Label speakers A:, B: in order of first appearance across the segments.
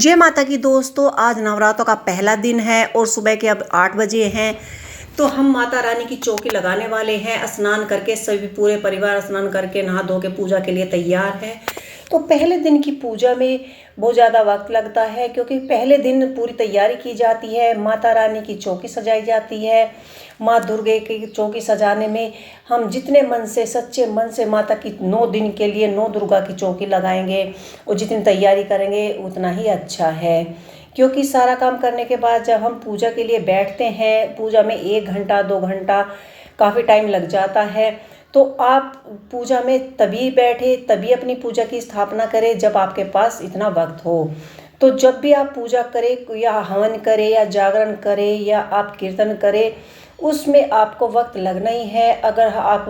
A: जय माता की दोस्तों, आज नवरात्रों का पहला दिन है और सुबह के अब 8 बजे हैं। तो हम माता रानी की चौकी लगाने वाले हैं। स्नान करके सभी पूरे परिवार स्नान करके नहा धो के पूजा के लिए तैयार है। तो पहले दिन की पूजा में बहुत ज़्यादा वक्त लगता है, क्योंकि पहले दिन पूरी तैयारी की जाती है। माता रानी की चौकी सजाई जाती है। माँ दुर्गे की चौकी सजाने में हम जितने मन से, सच्चे मन से माता की 9 दिन के लिए 9 दुर्गा की चौकी लगाएंगे और जितनी तैयारी करेंगे उतना ही अच्छा है। क्योंकि सारा काम करने के बाद जब हम पूजा के लिए बैठते हैं, पूजा में 1 घंटा 2 घंटा काफ़ी टाइम लग जाता है। तो आप पूजा में तभी बैठे, तभी अपनी पूजा की स्थापना करें जब आपके पास इतना वक्त हो। तो जब भी आप पूजा करें या हवन करें या जागरण करें या आप कीर्तन करें, उसमें आपको वक्त लगना ही है। अगर आप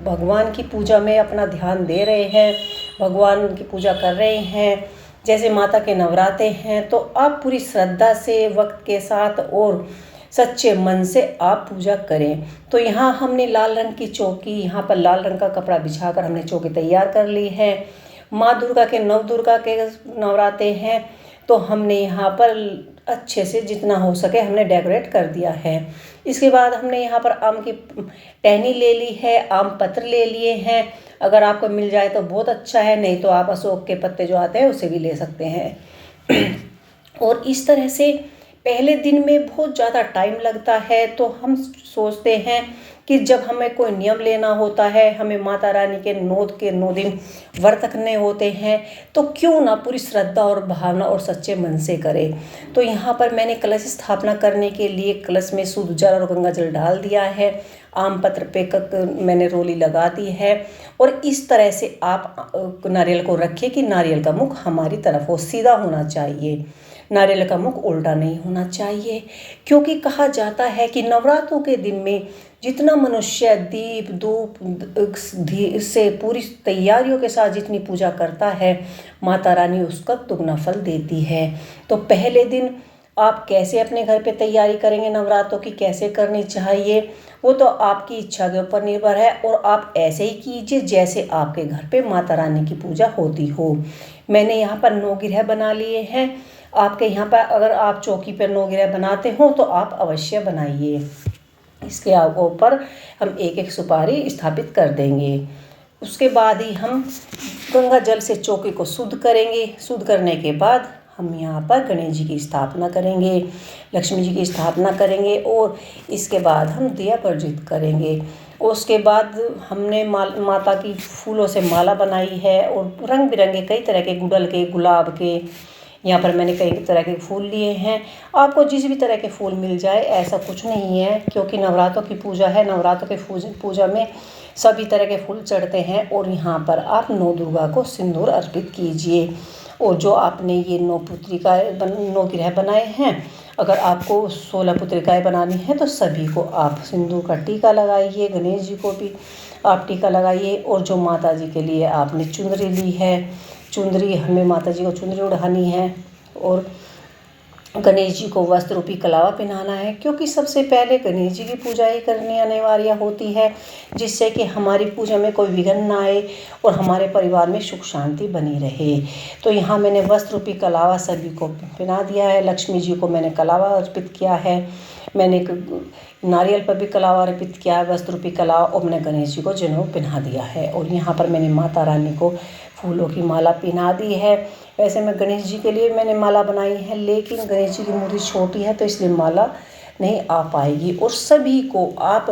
A: भगवान की पूजा में अपना ध्यान दे रहे हैं, भगवान की पूजा कर रहे हैं, जैसे माता के नवरात्रे हैं, तो आप पूरी श्रद्धा से, वक्त के साथ और सच्चे मन से आप पूजा करें। तो यहाँ हमने लाल रंग की चौकी, यहाँ पर लाल रंग का कपड़ा बिछाकर हमने चौकी तैयार कर ली है। माँ दुर्गा के दुर्गा के नवरात्रे हैं, तो हमने यहाँ पर अच्छे से जितना हो सके हमने डेकोरेट कर दिया है। इसके बाद हमने यहाँ पर आम की टहनी ले ली है, आम पत्र ले लिए हैं। अगर आपको मिल जाए तो बहुत अच्छा है, नहीं तो आप अशोक के पत्ते जो आते हैं उसे भी ले सकते हैं। और इस तरह से पहले दिन में बहुत ज़्यादा टाइम लगता है। तो हम सोचते हैं कि जब हमें कोई नियम लेना होता है, हमें माता रानी के 9 दिन व्रत रखने होते हैं, तो क्यों ना पूरी श्रद्धा और भावना और सच्चे मन से करें। तो यहाँ पर मैंने कलश स्थापना करने के लिए कलश में शुद्ध जल और गंगा जल डाल दिया है। आम पत्र पे मैंने रोली लगा दी है। और इस तरह से आप नारियल को रखिए कि नारियल का मुख हमारी तरफ हो, सीधा होना चाहिए, नारियल का मुख उल्टा नहीं होना चाहिए। क्योंकि कहा जाता है कि नवरात्रों के दिन में जितना मनुष्य दीप धूप से पूरी तैयारियों के साथ जितनी पूजा करता है, माता रानी उसका दुगना फल देती है। तो पहले दिन आप कैसे अपने घर पे तैयारी करेंगे नवरात्रों की, कैसे करनी चाहिए, वो तो आपकी इच्छा के ऊपर निर्भर है। और आप ऐसे ही कीजिए जैसे आपके घर पे माता रानी की पूजा होती हो। मैंने यहाँ पर 9 गिरह बना लिए हैं। आपके यहाँ पर अगर आप चौकी पर 9 गिरह बनाते हो तो आप अवश्य बनाइए। इसके ऊपर हम एक एक सुपारी स्थापित कर देंगे। उसके बाद ही हम गंगा जल से चौकी को शुद्ध करेंगे। शुद्ध करने के बाद हम यहाँ पर गणेश जी की स्थापना करेंगे, लक्ष्मी जी की स्थापना करेंगे और इसके बाद हम दिया प्रज्वलित करेंगे। उसके बाद हमने माता की फूलों से माला बनाई है और रंग बिरंगे कई तरह के गुड़हल के, गुलाब के, यहाँ पर मैंने कई तरह के फूल लिए हैं। आपको जिस भी तरह के फूल मिल जाए, ऐसा कुछ नहीं है, क्योंकि नवरात्रों की पूजा है। नवरात्रों के पूजा में सभी तरह के फूल चढ़ते हैं। और यहाँ पर आप 9 दुर्गा को सिंदूर अर्पित कीजिए। और जो आपने ये 9 गिरह बनाए हैं, अगर आपको 16 पुत्रिकाएँ बनानी हैं तो सभी को आप सिंदूर का टीका लगाइए। गणेश जी को भी आप टीका लगाइए। और जो माता जी के लिए आपने चुनरी ली है, चुंदरी, हमें माता जी को चुंदरी उड़ानी है और गणेश जी को वस्त्र रूपी कलावा पहनाना है। क्योंकि सबसे पहले गणेश जी की पूजा ही करनी अनिवार्य होती है, जिससे कि हमारी पूजा में कोई विघ्न ना आए और हमारे परिवार में सुख शांति बनी रहे। तो यहाँ मैंने वस्त्र रूपी कलावा सभी को पहना दिया है। लक्ष्मी जी को मैंने कलावा अर्पित किया है, मैंने नारियल पर भी कलावा अर्पित किया है, वस्त्र रूपी कलावा, और मैंने गणेश जी को जनेऊ पहना दिया है। और यहाँ पर मैंने माता रानी को फूलों की माला पहना दी है। वैसे मैं गणेश जी के लिए मैंने माला बनाई है, लेकिन गणेश जी की मूर्ति छोटी है तो इसलिए माला नहीं आ पाएगी। और सभी को आप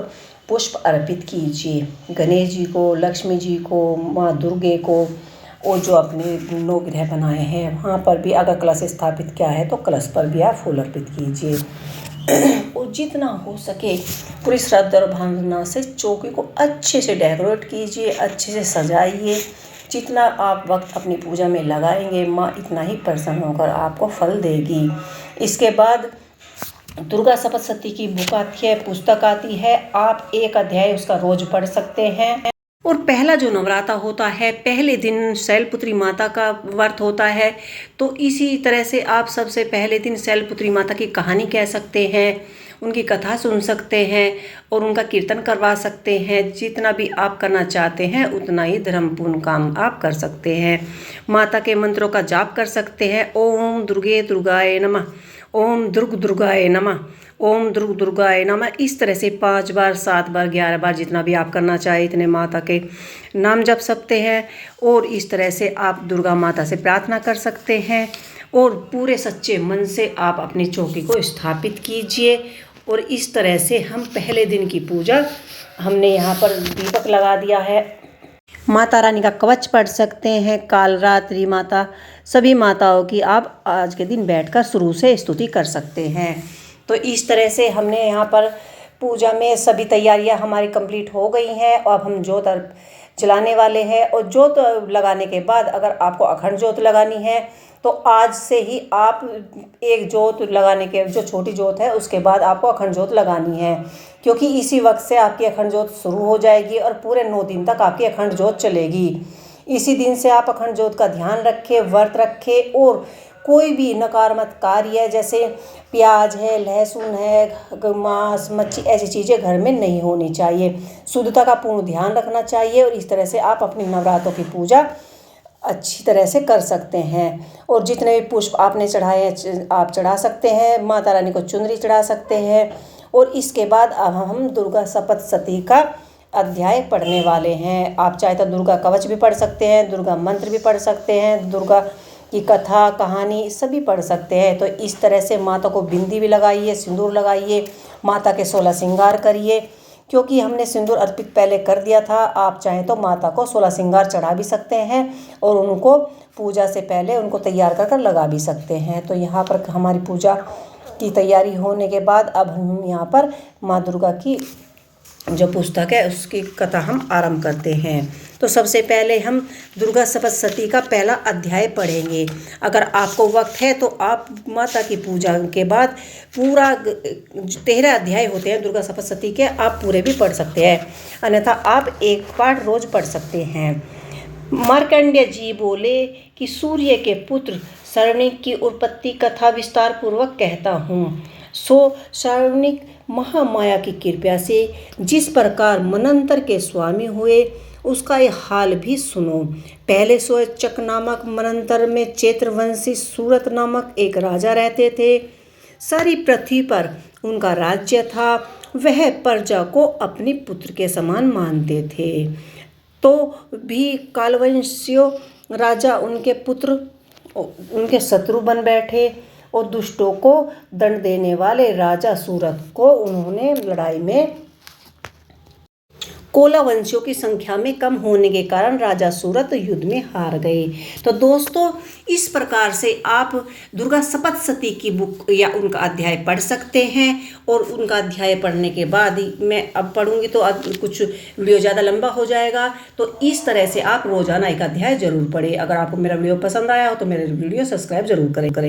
A: पुष्प अर्पित कीजिए, गणेश जी को, लक्ष्मी जी को, माँ दुर्गे को, और जो अपने 9 गिरह बनाए हैं वहाँ पर भी अगर कलश स्थापित किया है तो कलश पर भी आप फूल अर्पित कीजिए। और जितना हो सके पूरी श्रद्धा और भावना से चौकी को अच्छे से डेकोरेट कीजिए, अच्छे से सजाइए। जितना आप वक्त अपनी पूजा में लगाएंगे, माँ इतना ही प्रसन्न होकर आपको फल देगी। इसके बाद दुर्गा सप्तशती की बुक आती है, पुस्तक आती है, आप एक अध्याय उसका रोज पढ़ सकते हैं। और पहला जो नवरात्रा होता है, पहले दिन शैलपुत्री माता का व्रत होता है। तो इसी तरह से आप सबसे पहले दिन शैलपुत्री माता की कहानी कह सकते हैं उनकी कथा सुन सकते हैं और उनका कीर्तन करवा सकते हैं। जितना भी आप करना चाहते हैं उतना ही धर्मपूर्ण काम आप कर सकते हैं। माता के मंत्रों का जाप कर सकते हैं। ओम दुर्गे दुर्गाय नमः, ओम दुर्ग दुर्गाय नमः, ओम दुर्ग दुर्गाय नमः। इस तरह से 5 बार, 7 बार, 11 बार जितना भी आप करना चाहे इतने माता के नाम जप सकते हैं। और इस तरह से आप दुर्गा माता से प्रार्थना कर सकते हैं और पूरे सच्चे मन से आप अपनी चौकी को स्थापित कीजिए। और इस तरह से हम पहले दिन की पूजा, हमने यहाँ पर दीपक लगा दिया है। माता रानी का कवच पढ़ सकते हैं। काल रात्रि माता, सभी माताओं की आप आज के दिन बैठकर शुरू से स्तुति कर सकते हैं। तो इस तरह से हमने यहाँ पर पूजा में सभी तैयारियां हमारी कंप्लीट हो गई हैं और अब हम जोत जलाने वाले हैं। और जोत लगाने के बाद अगर आपको अखंड जोत लगानी है तो आज से ही आप एक जोत लगाने के, जो छोटी जोत है उसके बाद आपको अखंड जोत लगानी है, क्योंकि इसी वक्त से आपकी अखंड जोत शुरू हो जाएगी और पूरे 9 दिन तक आपकी अखंड जोत चलेगी। इसी दिन से आप अखंड जोत का ध्यान रखें, व्रत रखें और कोई भी नकारात्मक कार्य जैसे प्याज है, लहसुन है, मांस, मच्छी, ऐसी चीज़ें घर में नहीं होनी चाहिए। शुद्धता का पूर्ण ध्यान रखना चाहिए और इस तरह से आप अपनी नवरात्रों की पूजा अच्छी तरह से कर सकते हैं। और जितने भी पुष्प आपने चढ़ाए आप चढ़ा सकते हैं। माता रानी को चुनरी चढ़ा सकते हैं। और इसके बाद अब हम दुर्गा सप्तशती का अध्याय पढ़ने वाले हैं। आप चाहे तो दुर्गा कवच भी पढ़ सकते हैं, दुर्गा मंत्र भी पढ़ सकते हैं, दुर्गा की कथा कहानी सभी पढ़ सकते हैं। तो इस तरह से माता को बिंदी भी लगाइए, सिंदूर लगाइए, माता के 16 श्रृंगार करिए। क्योंकि हमने सिंदूर अर्पित पहले कर दिया था, आप चाहें तो माता को 16 श्रृंगार चढ़ा भी सकते हैं और उनको पूजा से पहले उनको तैयार कर लगा भी सकते हैं। तो यहाँ पर हमारी पूजा की तैयारी होने के बाद अब हम यहाँ पर माँ दुर्गा की जो पुस्तक है उसकी कथा हम आरंभ करते हैं। तो सबसे पहले हम दुर्गा सप्तशती का पहला अध्याय पढ़ेंगे। अगर आपको वक्त है तो आप माता की पूजा के बाद पूरा 13 अध्याय होते हैं दुर्गा सप्तशती के, आप पूरे भी पढ़ सकते हैं, अन्यथा आप एक पाठ रोज पढ़ सकते हैं। मार्कंडेय जी बोले कि सूर्य के पुत्र शरण्यक की उत्पत्ति कथा विस्तार पूर्वक कहता हूँ। सो शरण्यक महामाया की कृपा से जिस प्रकार मनंतर के स्वामी हुए उसका यह हाल भी सुनो। पहले सोचक नामक मनंतर में चैत्रवंशी सूरत नामक एक राजा रहते थे। सारी पृथ्वी पर उनका राज्य था। वह प्रजा को अपने पुत्र के समान मानते थे। तो भी कालवंशियों राजा उनके पुत्र उनके शत्रु बन बैठे और दुष्टों को दंड देने वाले राजा सूरत को उन्होंने लड़ाई में कोलावंशियों की संख्या में कम होने के कारण राजा सूरत युद्ध में हार गए। तो दोस्तों इस प्रकार से आप दुर्गा सप्तशती की बुक या उनका अध्याय पढ़ सकते हैं। और उनका अध्याय पढ़ने के बाद मैं अब पढ़ूंगी तो अब कुछ वीडियो ज़्यादा लंबा हो जाएगा। तो इस तरह से आप रोजाना एक अध्याय जरूर पढ़ें। अगर आपको मेरा वीडियो पसंद आया हो तो मेरे वीडियो सब्सक्राइब जरूर करें।